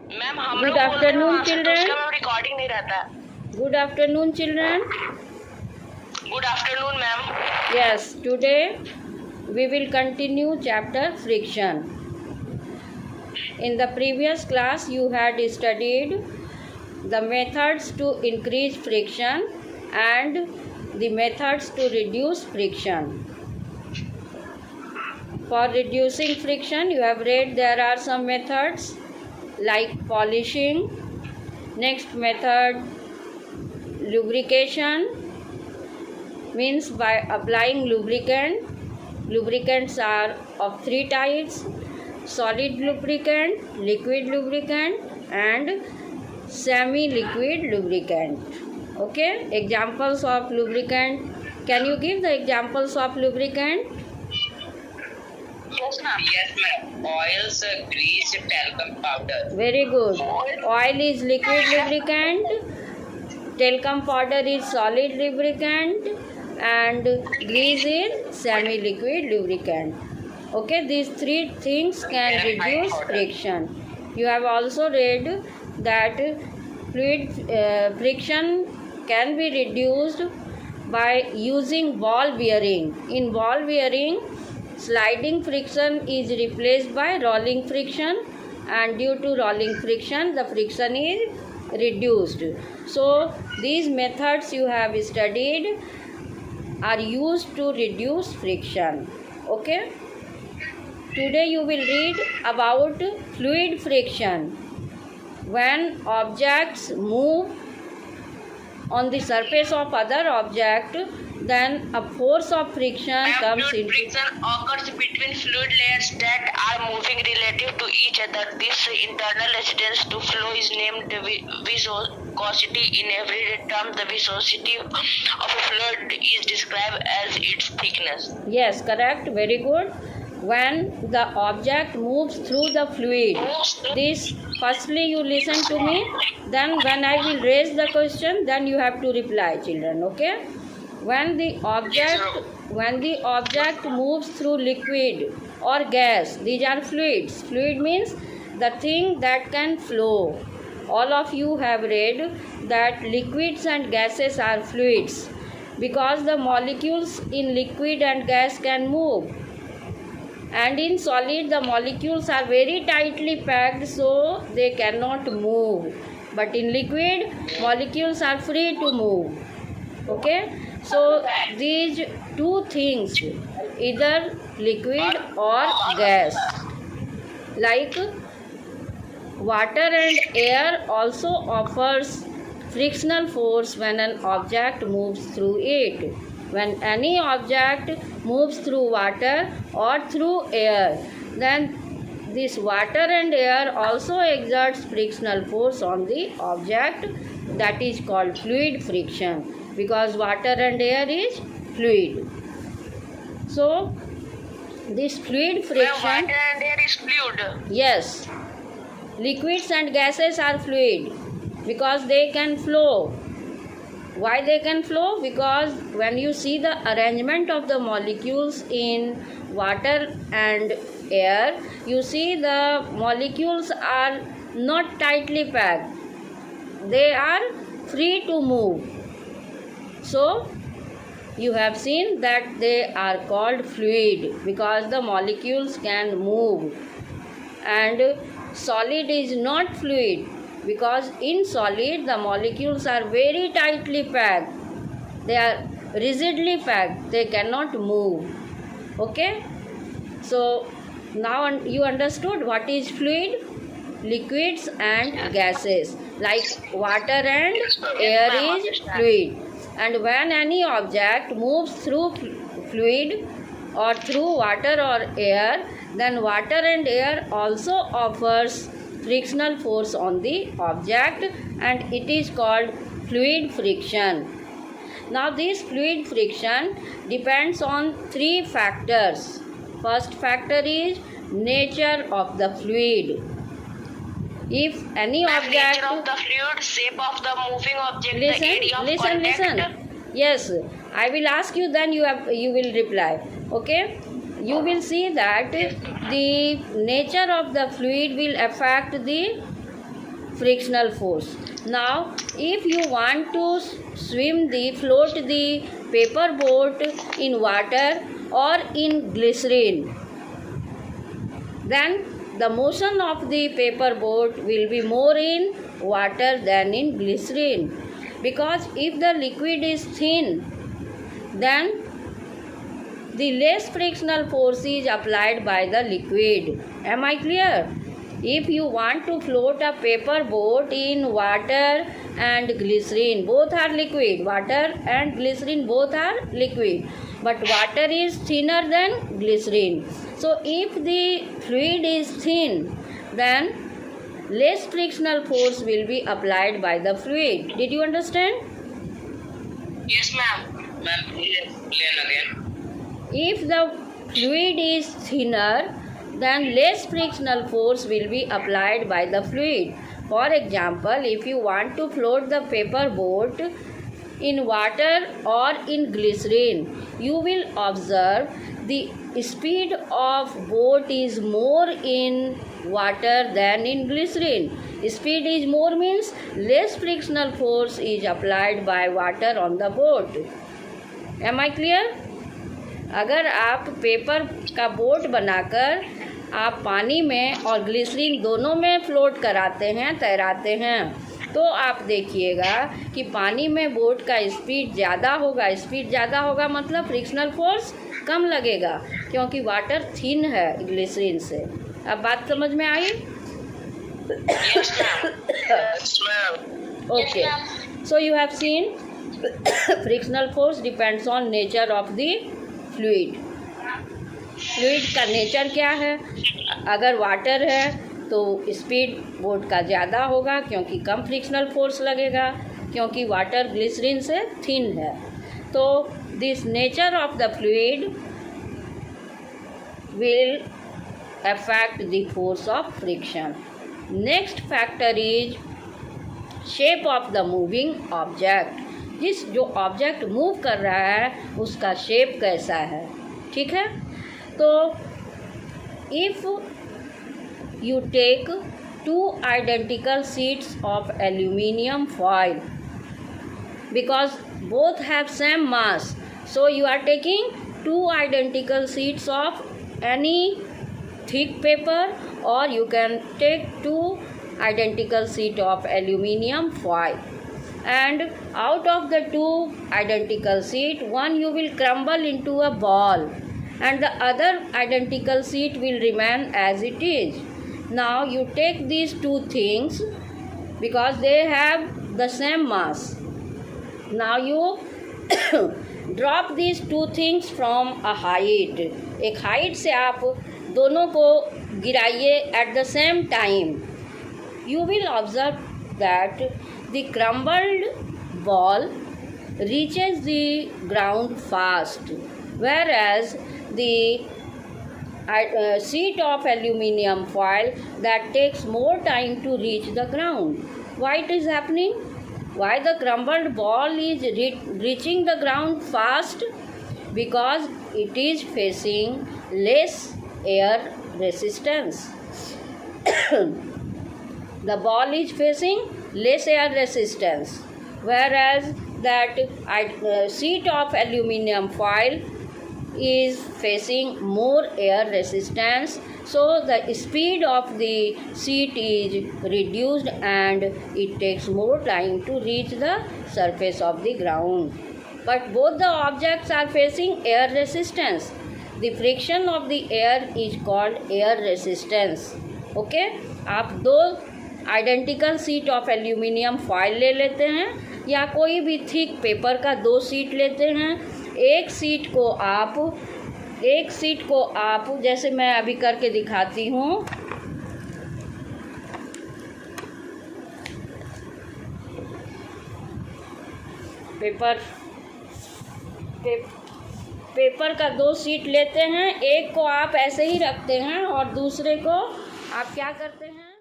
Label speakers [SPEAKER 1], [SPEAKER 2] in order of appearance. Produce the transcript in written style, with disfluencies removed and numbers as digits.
[SPEAKER 1] Ma'am हम
[SPEAKER 2] Good
[SPEAKER 1] लोग बोलते हैं
[SPEAKER 2] afternoon,
[SPEAKER 1] वहाँ से, तो
[SPEAKER 2] children.
[SPEAKER 1] उसका मैम रिकॉर्डिंग नहीं रहता।
[SPEAKER 2] Good afternoon, children.
[SPEAKER 1] Good afternoon ma'am.
[SPEAKER 2] Yes, today we will continue chapter friction. In the previous class, you had studied the methods to increase friction and the methods to reduce friction. For reducing friction, you have read there are some methods like polishing. Next method, lubrication, means by applying lubricant. Lubricants are of three types: solid lubricant, liquid lubricant, and semi-liquid lubricant. Okay, examples of lubricant. Can you give the examples of lubricant?
[SPEAKER 1] Yes ma'am. Yes ma'am, oils, grease, talcum powder.
[SPEAKER 2] Very good. Oil is liquid lubricant, talcum powder is solid lubricant, and grease is semi-liquid lubricant. Okay, these three things can reduce friction. You have also read that friction can be reduced by using ball bearing. In ball bearing, sliding friction is replaced by rolling friction, and due to rolling friction the friction is reduced. So these methods you have studied are used to reduce friction. Okay, today you will read about fluid friction. When objects move on the surface of other object, then a force of friction comes
[SPEAKER 1] Fluid
[SPEAKER 2] into.
[SPEAKER 1] friction occurs between fluid layers that are moving relative to each other. This internal resistance to flow is named viscosity. In everyday terms, the viscosity of a fluid is described as its thickness.
[SPEAKER 2] Yes, correct, very good. When the object moves through the fluid, this, firstly you listen to me, then when I will raise the question, then you have to reply, children. Okay, when the object moves through liquid or gas, these are fluids. Fluid means the thing that can flow. All of you have read that liquids and gases are fluids because the molecules in liquid and gas can move, and in solid the molecules are very tightly packed, so they cannot move, but in liquid molecules are free to move. Okay, so these two things, either liquid or gas, like water and air, also offers frictional force when an object moves through it. When any object moves through water or through air, then this water and air also exerts frictional force on the object. That is called fluid friction, because water and air is fluid. So this fluid friction,
[SPEAKER 1] Water and air is fluid.
[SPEAKER 2] yes, liquids and gases are fluid because they can flow. Why they can flow? Because when you see the arrangement of the molecules in water and air, you see the molecules are not tightly packed. They are free to move. So you have seen that they are called fluid because the molecules can move. And solid is not fluid because in solid the molecules are very tightly packed. They are rigidly packed. They cannot move. Okay? So now you understood what is fluid? Liquids and gases. Like water and air is fluid. And when any object moves through fluid or through water or air, then water and air also offers frictional force on the object, and it is called fluid friction. Now this fluid friction depends on three factors. First factor is nature of the fluid. If any object,
[SPEAKER 1] nature of the fluid, shape of the moving object, the area of contact.
[SPEAKER 2] listen. Yes, I will ask you, then you will reply. Okay, you will see that the nature of the fluid will affect the frictional force. Now, if you want to float the paper boat in water or in glycerine, then the motion of the paper boat will be more in water than in glycerine, because if the liquid is thin, then the less frictional force is applied by the liquid. Am I clear? If you want to float a paper boat in water and glycerine, both are liquid. Water and glycerine both are liquid, but water is thinner than glycerine. So if the fluid is thin, then less frictional force will be applied by the fluid. Did you understand?
[SPEAKER 1] Yes, ma'am. Ma'am, please explain again.
[SPEAKER 2] If the fluid is thinner, then less frictional force will be applied by the fluid. For example, if you want to float the paper boat in water or in glycerine, you will observe the speed of boat is more in water than in glycerine. Speed is more means less frictional force is applied by water on the boat. Am I clear? अगर आप paper का boat बनाकर आप पानी में और glycerine दोनों में फ्लोट कराते हैं, तैराते हैं, तो आप देखिएगा कि पानी में बोट का स्पीड ज़्यादा होगा. स्पीड ज़्यादा होगा मतलब फ्रिक्शनल फोर्स कम लगेगा, क्योंकि वाटर थिन है ग्लिसरीन से. अब बात समझ में आई? Okay, so you have seen frictional force depends on nature of the fluid. Fluid का नेचर क्या है? अगर वाटर है तो स्पीड बोट का ज़्यादा होगा क्योंकि कम फ्रिक्शनल फोर्स लगेगा, क्योंकि वाटर ग्लिसरीन से थिन है. तो this nature of the fluid will affect the force of friction. Next factor is shape of the moving object. जो ऑब्जेक्ट मूव कर रहा है उसका शेप कैसा है. ठीक है, तो if you take 2 identical sheets of aluminium foil, because both have same mass, so you are taking 2 identical sheets of any thick paper, or you can take 2 identical sheet of aluminium foil, and out of the 2 identical sheet, one you will crumble into a ball and the other identical sheet will remain as it is. Now you take these 2 things because they have the same mass. Now you drop these 2 things from a height. एक height से आप दोनों को गिराइए at the same time. You will observe that the crumbled ball reaches the ground fast, whereas the sheet of aluminium foil that takes more time to reach the ground. Why it is happening? Why the crumbled ball is reaching the ground fast? Because it is facing less air resistance. The ball is facing less air resistance, whereas that sheet of aluminium foil is facing more air resistance, so the speed of the sheet is reduced and it takes more time to reach the surface of the ground. But both the objects are facing air resistance. The friction of the air is called air resistance. Okay, आप 2 identical sheet of aluminium foil ले लेते हैं या कोई भी thick paper का 2 sheet लेते हैं. एक सीट को आप जैसे मैं अभी करके दिखाती हूँ. पेपर का 2 शीट लेते हैं, एक को आप ऐसे ही रखते हैं और दूसरे को आप क्या करते हैं,